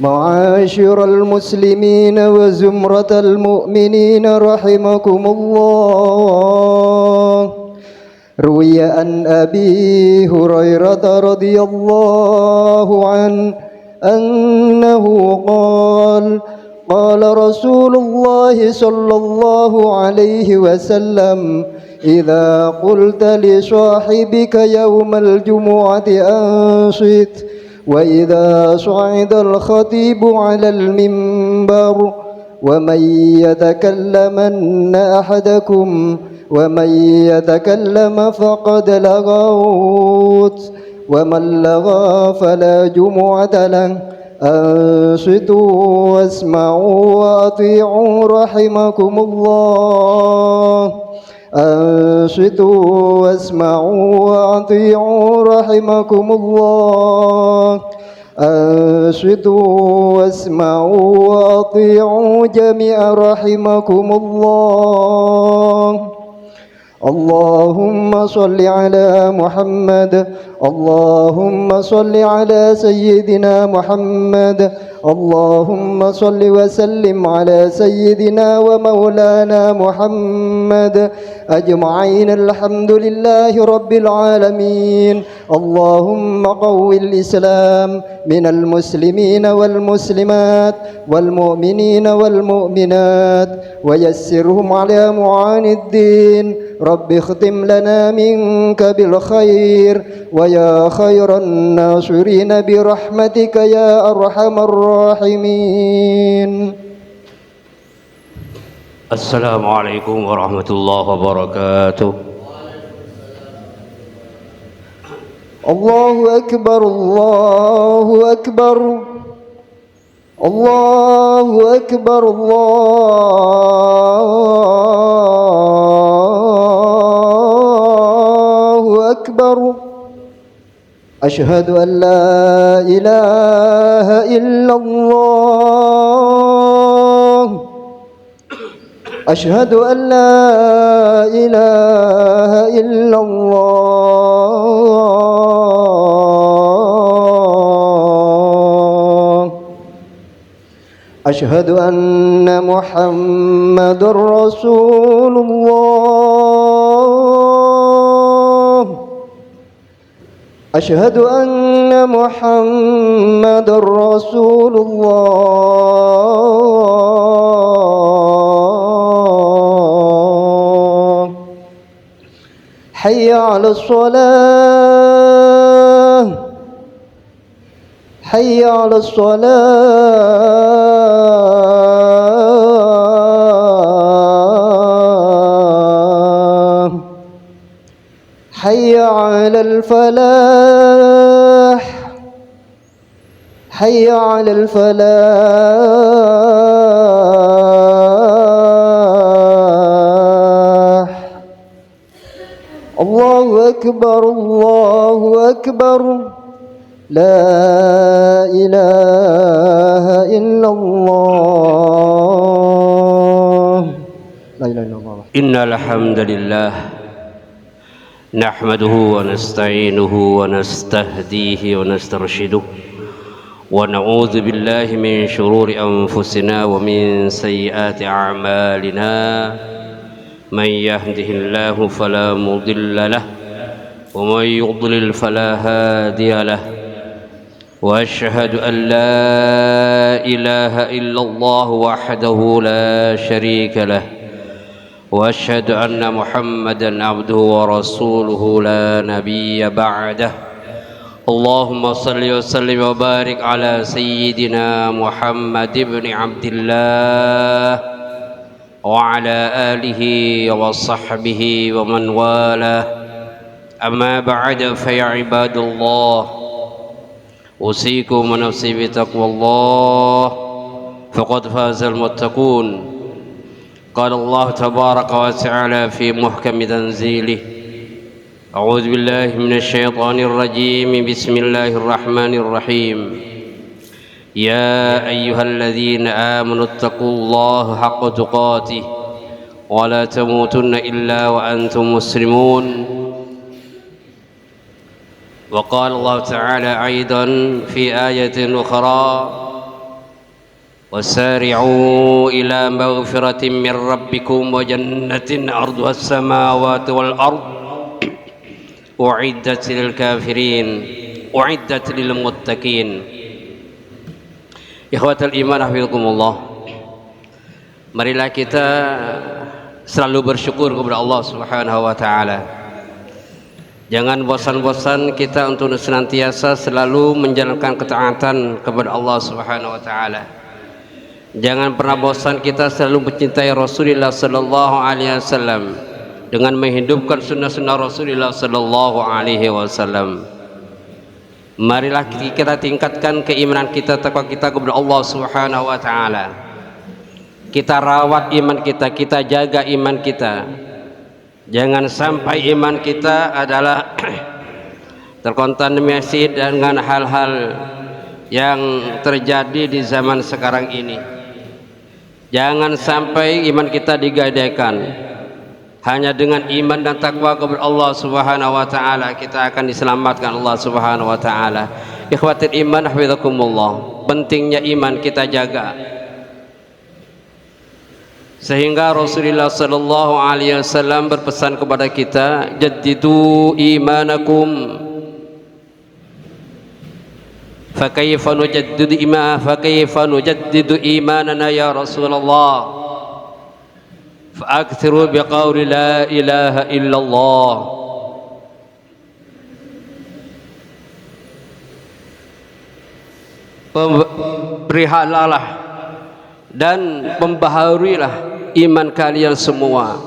معاشر المسلمين وزمرة المؤمنين رحمكم الله. روي عن أبي هريرة رضي الله عنه أنه قال: قال رسول الله صلى الله عليه وسلم: إذا قلت لصاحبك يوم الجمعة أنصت، وإذا صعد الخطيب على المنبر، ومن يتكلم فقد لغوت، ومن لغى فلا جمعة له. أنصتوا واسمعوا وأطيعوا رحمكم الله. أنصتوا واسمعوا وأطيعوا رحمكم الله. أنصتوا واسمعوا وأطيعوا جميعا رحمكم الله. اللهم صل على محمد. اللهم صل على سيدنا محمد. اللهم صل وسلم على سيدنا ومولانا محمد أجمعين. الحمد لله رب العالمين. اللهم قو الإسلام من المسلمين والمسلمات والمؤمنين والمؤمنات، ويسرهم على معاني الدين. رب اختم لنا منك بالخير، ويا خير الناصرين برحمتك يا أرحم الراحمين. السلام عليكم ورحمة الله وبركاته. الله أكبر الله أكبر الله أكبر الله أكبر. أشهد أن لا إله إلا الله. أشهد أن لا إله إلا الله. أشهد أن محمد رسول الله. أشهد أن محمد رسول الله. حي على الصلاة. حي على الصلاة. حي على الفلاح. حي على الفلاح. الله أكبر الله أكبر. لا إله إلا الله. لا إله إلا الله. إن الحمد لله نحمده ونستعينه ونستهديه ونسترشده، ونعوذ بالله من شرور أنفسنا ومن سيئات أعمالنا. من يهده الله فلا مضل له، ومن يضلل فلا هادي له. وأشهد أن لا إله إلا الله وحده لا شريك له، وأشهد أن محمدا عبده ورسوله لا نبي بعده. اللهم صل وسلم وبارك على سيدنا محمد بن عبد الله وعلى آله وصحبه ومن والاه. أما بعد، فيا عباد الله، أوصيكم ونفسي بتقوى الله، فقد فاز المتقون. قال الله تبارك وتعالى في محكم تنزيله: أعوذ بالله من الشيطان الرجيم. بسم الله الرحمن الرحيم. يا أيها الذين آمنوا اتقوا الله حق تقاته ولا تموتن إلا وأنتم مسلمون. وقال الله تعالى أيضا في آية أخرى: وسارعوا إلى مغفرة من ربكم وجنة عرضها السماوات والأرض أعدت للكافرين أعدت للمتقين. Ikhwatal iman hafizakumullah, marilah kita selalu bersyukur kepada Allah Subhanahu wa taala. Jangan bosan-bosan kita untuk senantiasa selalu menjalankan ketaatan kepada Allah Subhanahu wa taala. Jangan pernah bosan kita selalu mencintai Rasulullah sallallahu alaihi wasallam dengan menghidupkan sunnah-sunnah Rasulullah sallallahu alaihi wasallam. Marilah kita tingkatkan keimanan kita, takwa kita kepada Allah Subhanahu wa taala. Kita rawat iman kita, kita jaga iman kita. Jangan sampai iman kita adalah terkontaminasi dengan hal-hal yang terjadi di zaman sekarang ini. Jangan sampai iman kita digadaikan. Hanya dengan iman dan takwa kepada Allah Subhanahu wa taala kita akan diselamatkan Allah Subhanahu wa taala. Ikhwatul iman hafizakumullah, pentingnya iman kita jaga. Sehingga Rasulullah sallallahu alaihi wasallam berpesan kepada kita, jaddidu imanakum. Fa kayfa nujaddidu imanana ya Rasulullah? Fa'akthiru biqawli la ilaha illallah. Perihalalah dan membaharuilah iman kalian semua.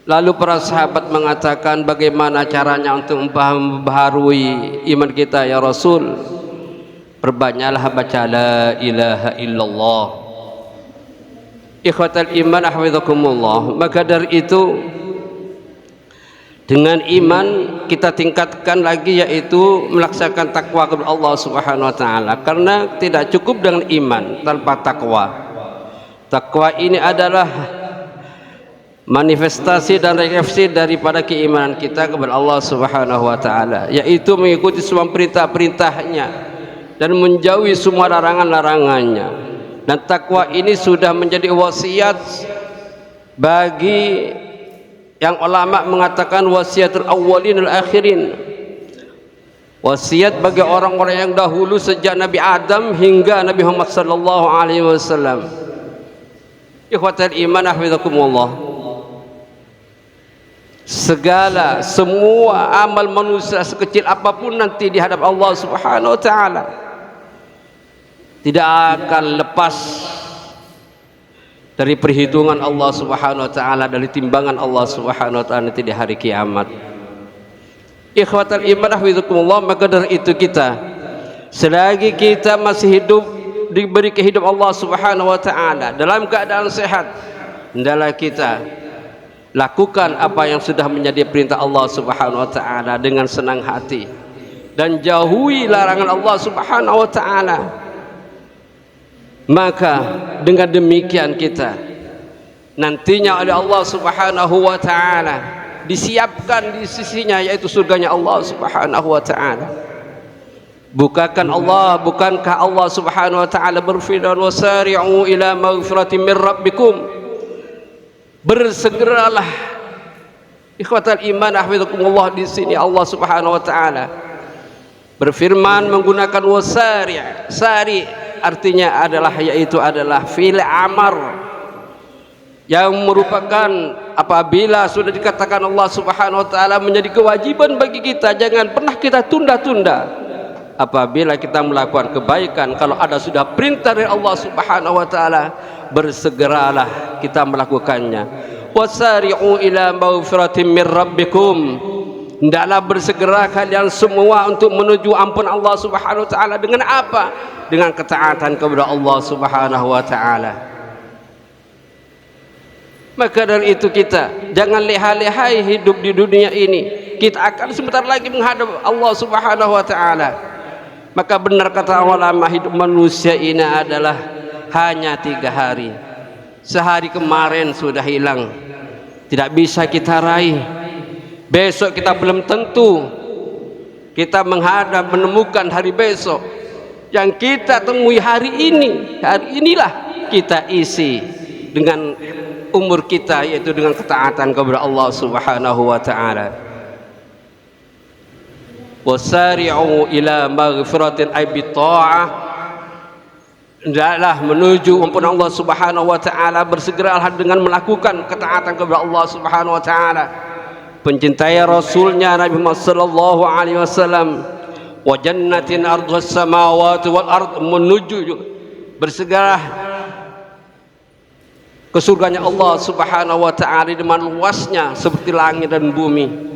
Lalu para sahabat mengatakan, bagaimana caranya untuk membaharui iman kita ya Rasul? Perbanyaklah baca la ilaha illallah. Ikhwatal iman hafizakumullah, maka dari itu dengan iman kita tingkatkan lagi, yaitu melaksanakan takwa kepada Allah Subhanahu wa taala, karena tidak cukup dengan iman tanpa takwa. Takwa ini adalah manifestasi dan refleksi daripada keimanan kita kepada Allah Subhanahu wa taala, yaitu mengikuti semua perintah-perintahnya dan menjauhi semua larangan-larangannya. Dan takwa ini sudah menjadi wasiat bagi yang ulama mengatakan wasiatul awwalin al akhirin, wasiat bagi orang-orang yang dahulu sejak Nabi Adam hingga Nabi Muhammad sallallahu alaihi wasallam. Ikhwatal iman hafizakumullah, semua amal manusia sekecil apapun nanti di hadapan Allah Subhanahu wa taala tidak akan lepas dari perhitungan Allah Subhanahu wa taala, dari timbangan Allah Subhanahu wa taala nanti di hari kiamat. Ikhwatal iman hafizakumullah, maka dari itu kita selagi kita masih hidup, diberi kehidupan Allah Subhanahu wa taala dalam keadaan sehat, hendaklah kita lakukan apa yang sudah menjadi perintah Allah Subhanahu wa taala dengan senang hati dan jauhi larangan Allah Subhanahu wa taala. Maka dengan demikian kita nantinya oleh Allah Subhanahu wa taala disiapkan di sisinya, yaitu surganya Allah Subhanahu wa taala. Bukankah Allah Subhanahu wa taala berfirman, wasari'u ila maghfiratin min rabbikum, bersegeralah. Ikhwatal iman hafizakumullah, di sini Allah Subhanahu wa taala berfirman menggunakan wasari'. Sari' artinya yaitu adalah fi'il amar, yang merupakan apabila sudah dikatakan Allah Subhanahu wa taala menjadi kewajiban bagi kita, jangan pernah kita tunda-tunda apabila kita melakukan kebaikan. Kalau ada sudah perintah dari Allah Subhanahu wa taala, bersegeralah kita melakukannya. Wasari'u ila maghfiratin min rabbikum, hendaklah bersegera kalian semua untuk menuju ampun Allah Subhanahu wa taala. Dengan apa? Dengan ketaatan kepada Allah Subhanahu wa taala. Maka dari itu kita jangan leha-lehai hidup di dunia ini. Kita akan sebentar lagi menghadap Allah Subhanahu wa taala. Maka benar kata ulama, hidup manusia ini adalah hanya 3 hari. Sehari kemarin sudah hilang, tidak bisa kita raih. Besok kita belum tentu kita menemukan hari besok. yang kita temui hari ini. Hari inilah kita isi dengan umur kita, yaitu dengan ketaatan kepada Allah Subhanahu wa taala. Wasari'u ila maghfiratin ay bi ta'ah, hendaklah menuju ampunan Allah Subhanahu wa taala, bersegeralah dengan melakukan ketaatan kepada Allah Subhanahu wa taala, pencintai Rasulnya Nabi Muhammad sallallahu alaihi wasallam, wa jannatin ardhas samawati wal ard, menuju bersegeralah ke surganya Allah Subhanahu wa taala di mana luasnya seperti langit dan bumi.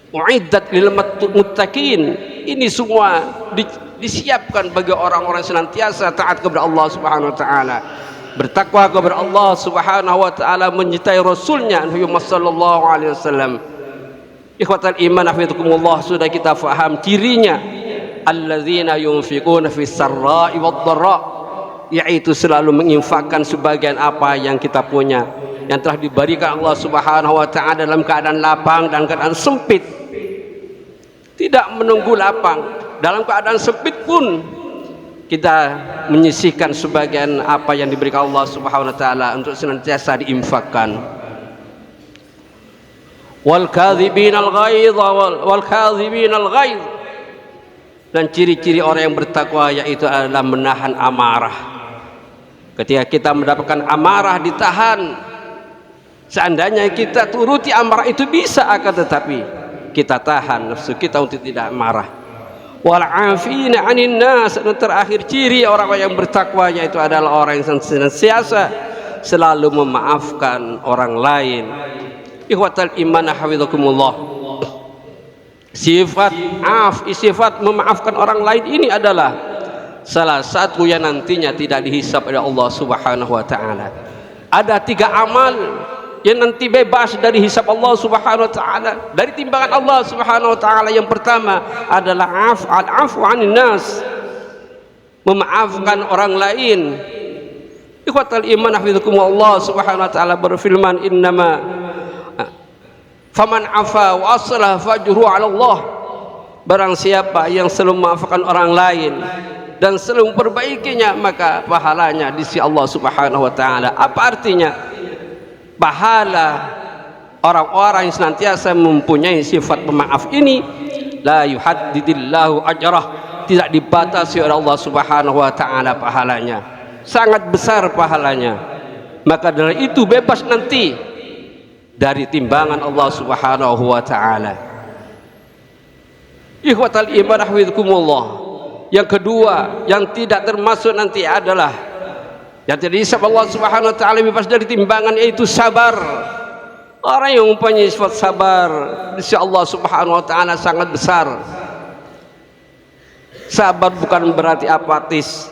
Uiddat lil muttaqin, ini semua disiapkan bagi orang-orang senantiasa taat kepada Allah Subhanahu wa taala, bertakwa kepada Allah Subhanahu wa taala, mencintai Rasulnya Nabi Muhammad sallallahu alaihi wasallam. Ikhwatal iman hafizakumullah, sudah kita faham cirinya, alladzina yunfiquna fis sarra'i wad dharra, yaitu selalu menginfakkan sebagian apa yang kita punya, yang telah diberikan Allah Subhanahu wa taala dalam keadaan lapang dan keadaan sempit. Tidak menunggu lapang, dalam keadaan sempit pun kita menyisihkan sebagian apa yang diberikan Allah Subhanahu wa taala untuk senantiasa diinfakkan. Wal kadhibin al ghaidh wal kadhibin al ghaidh, dan ciri-ciri orang yang bertakwa yaitu adalah menahan amarah. Ketika kita mendapatkan amarah, ditahan. Seandainya kita turuti amarah itu bisa, akan tetapi kita tahan nafsu kita untuk tidak marah. Wal afina 'anil nas, dan terakhir ciri orang yang bertakwa yaitu adalah orang yang senantiasa selalu memaafkan orang lain. Ikhwatal iman hafizakumullah, sifat sifat memaafkan orang lain ini adalah salah satu yang nantinya tidak dihisab oleh Allah Subhanahu wa taala. Ada 3 amal yang nanti bebas dari hisab Allah Subhanahu wa taala, dari timbangan Allah Subhanahu wa taala. Yang pertama adalah al-'afwu 'anil nas, memaafkan orang lain. Ikhwatal iman hafizakumullah, Allah Subhanahu wa taala berfirman, innama faman 'afa wa aslah fajruhu 'ala Allah, barang siapa yang selalu memaafkan orang lain dan selalu memperbaikinya, maka pahalanya di sisi Allah Subhanahu wa taala. Apa artinya? Pahala orang-orang yang senantiasa mempunyai sifat pemaaf ini, la yuhaddidillahu ajrah, tidak dibatasi oleh Allah Subhanahu wa taala pahalanya, sangat besar pahalanya. Maka dari itu bebas nanti dari timbangan Allah Subhanahu wa taala. Ikhwatal iman hafizakumullah, yang kedua yang tidak termasuk nanti adalah yang tidak dihisab Allah Subhanahu wa taala bebas dari timbangan, yaitu sabar. Orang yang mempunyai sifat sabar di sisi Allah Subhanahu wa taala sangat besar. Sabar bukan berarti apatis.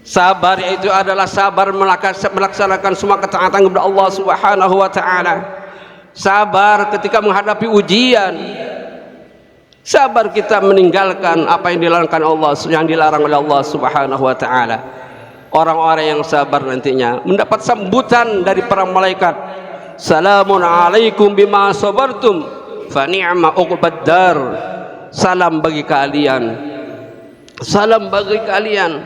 Sabar yaitu adalah sabar melaksanakan semua ketaatan kepada Allah Subhanahu wa taala. Sabar ketika menghadapi ujian. Sabar kita meninggalkan apa yang dilarang oleh Allah Subhanahu wa taala. Orang-orang yang sabar nantinya mendapat sambutan dari para malaikat, salamun alaikum bima sabartum fa ni'ma uqbad dar, salam bagi kalian, salam bagi kalian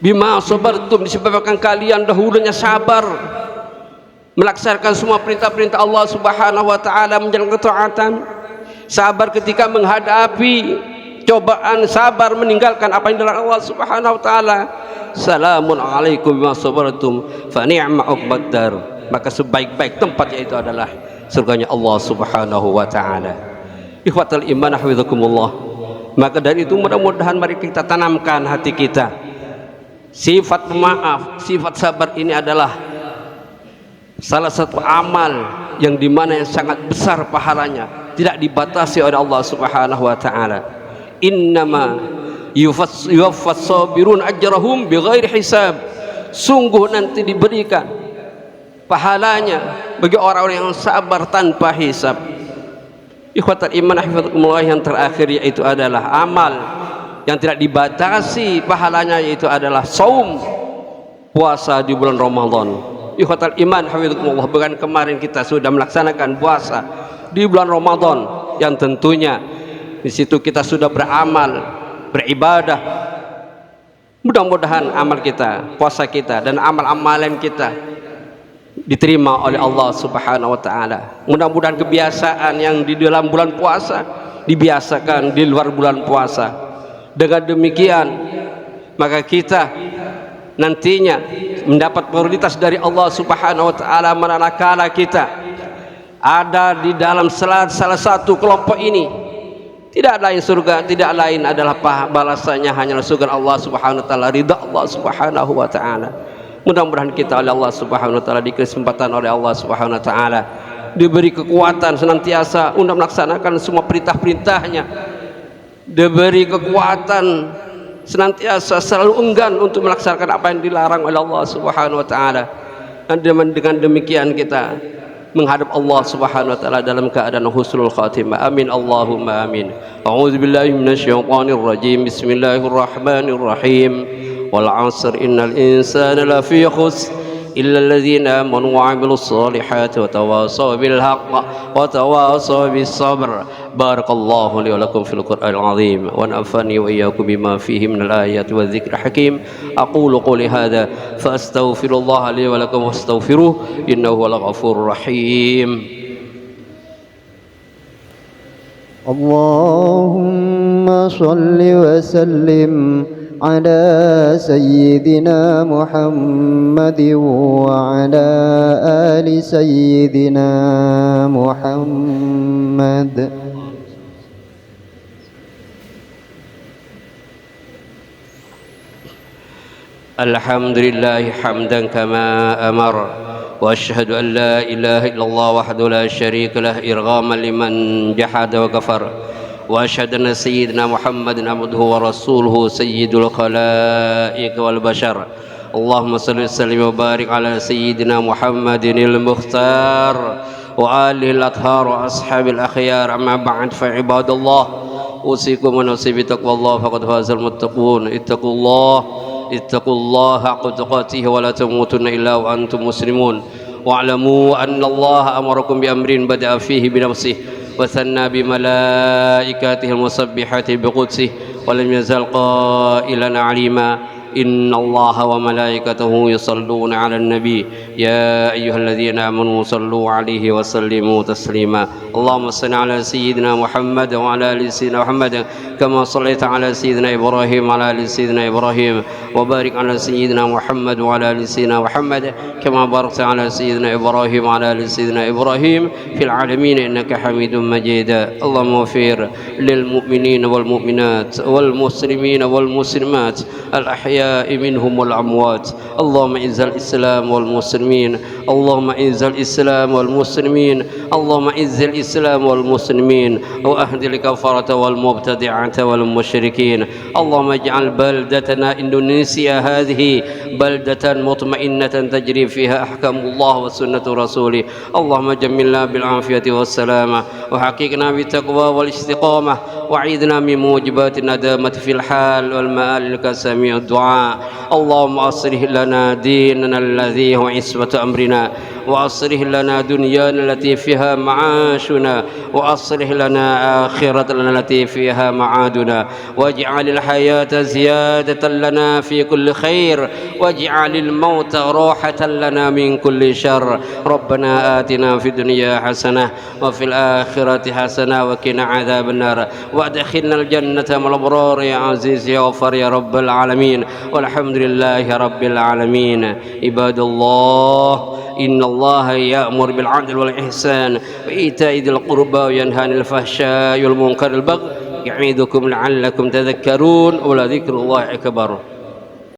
bima sabartum, disebabkan kalian dahulunya sabar melaksanakan semua perintah-perintah Allah Subhanahu wa taala, menjalankan ketaatan. Sabar ketika menghadapi cobaan, sabar meninggalkan apa yang dilarang Allah Subhanahu wa taala. Salamun alaikum bima sabartum fa ni'ma uqbad dar, maka sebaik-baik tempat yaitu adalah surganya Allah Subhanahu wa taala. Ikhwatal iman hafizakumullah, maka dari itu mudah-mudahan mari kita tanamkan hati kita sifat pemaaf, sifat sabar. Ini adalah salah satu amal yang dimana yang sangat besar pahalanya, tidak dibatasi oleh Allah Subhanahu wa taala. Innama yuwaffas sabirun ajrahum bighairi hisab, sungguh nanti diberikan pahalanya bagi orang-orang yang sabar tanpa hisab. Ikhwatal iman hafizakumullah, yang terakhir yaitu adalah amal yang tidak dibatasi pahalanya, yaitu adalah saum, puasa di bulan Ramadan. Ikhwatal iman hafizakumullah, bukan kemarin kita sudah melaksanakan puasa di bulan Ramadan, yang tentunya di situ kita sudah beramal beribadah. Mudah-mudahan amal kita, puasa kita dan amal-amalan kita diterima oleh Allah Subhanahu wa taala. Mudah-mudahan kebiasaan yang di dalam bulan puasa dibiasakan di luar bulan puasa. Dengan demikian maka kita nantinya mendapat prioritas dari Allah Subhanahu wa taala manakala kita ada di dalam salah satu kelompok ini. Tidak lain surga, tidak lain adalah balasannya hanyalah surga Allah Subhanahu wa taala, ridha Allah Subhanahu wa taala. Mudah-mudahan kita oleh Allah Subhanahu wa taala diberi kesempatan oleh Allah Subhanahu wa taala, diberi kekuatan senantiasa untuk melaksanakan semua perintah-perintahnya, diberi kekuatan senantiasa selalu enggan untuk melaksanakan apa yang dilarang oleh Allah Subhanahu wa taala. Dan dengan demikian kita menghadap Allah Subhanahu wa taala dalam keadaan husnul khatimah. Amin Allahumma amin. A'udzubillahi minasyaitonir rajim. Bismillahirrahmanirrahim. Wal 'asr innal insana lafi khusr إلا الذين آمنوا وعملوا الصالحات وتواصوا بالحق وتواصوا بالصبر. بارك الله لي ولكم في القرآن العظيم ونفعني وإياكم بما فيه من الآيات والذكر الحكيم. أقول قولي هذا فأستغفر الله لي ولكم واستغفروه إنه هو الغفور الرحيم. اللهم صل وسلم على سيدنا محمد وعلى آل سيدنا محمد. الحمد لله حمدا كما أمر وأشهد أن لا إله إلا الله وحده لا شريك له إرغاما لمن جحد وكفر وأشهد أن سيدنا محمد عبده ورسوله سيد الخلائق والبشر. اللهم صل وسلم وبارك على سيدنا محمد المختار وآله الأطهار وأصحاب الأخيار. أما بعد فعباد الله أوصيكم ونفسي بتقوى الله فقد فاز المتقون. اتقوا الله حق تقاته ولا تموتن إلا وأنتم مسلمون. واعلموا أن الله أمركم بأمر بدأ فيه بنفسه وثنى بملائكته المسبحات بقدسه ولم يزل قائلا عليما إن الله وملائكته يصلون على النبي يا أيها الذين آمنوا صلوا عليه وسلموا تسليما. اللهم صل على سيدنا محمد وعلى آل سيدنا محمد كما صليت على سيدنا إبراهيم وعلى آل سيدنا إبراهيم وبارك على سيدنا محمد وعلى آل سيدنا محمد كما باركت على سيدنا إبراهيم وعلى آل سيدنا إبراهيم في العالمين إنك حميد مجيد. اللهم اغفر للمؤمنين والمؤمنات والمسلمين والمسلمات الأحياء منهم والأموات. اللهم اعز الإسلام والمسلمين. اللهم اعز الإسلام والمسلمين. اللهم اعز الإسلام والمسلمين وأهد الكفرة والمبتدعة والمشركين. اللهم اجعل بلدتنا إندونيسيا هذه بلدة مطمئنة تجري فيها أحكام الله وسنة رسوله. اللهم جملنا بالعافية والسلامة وحققنا بالتقوى والاستقامة وعيدنا من موجبات الندامة في الحال والمآل لك سميع الدعاء. اللهم أصلح لنا ديننا الذي هو عصمة أمرنا وأصلح لنا دنيانا التي فيها معاشنا وأصلح لنا آخرتنا التي فيها معادنا واجعل الحياة زيادة لنا في كل خير واجعل الموت راحة لنا من كل شر. ربنا آتنا في الدنيا حسنة وفي الآخرة حسنة وقنا عذاب النار وادخلنا الجنة مع الأبرار يا عزيز يا غفار يا رب العالمين والحمد لله رب العالمين. عباد الله إن الله يأمر بالعدل والإحسان وإيتاء ذي القربى وينهى عن الفحشاء والمنكر والبغي يعظكم لعلكم تذكرون ولذكر الله أكبر.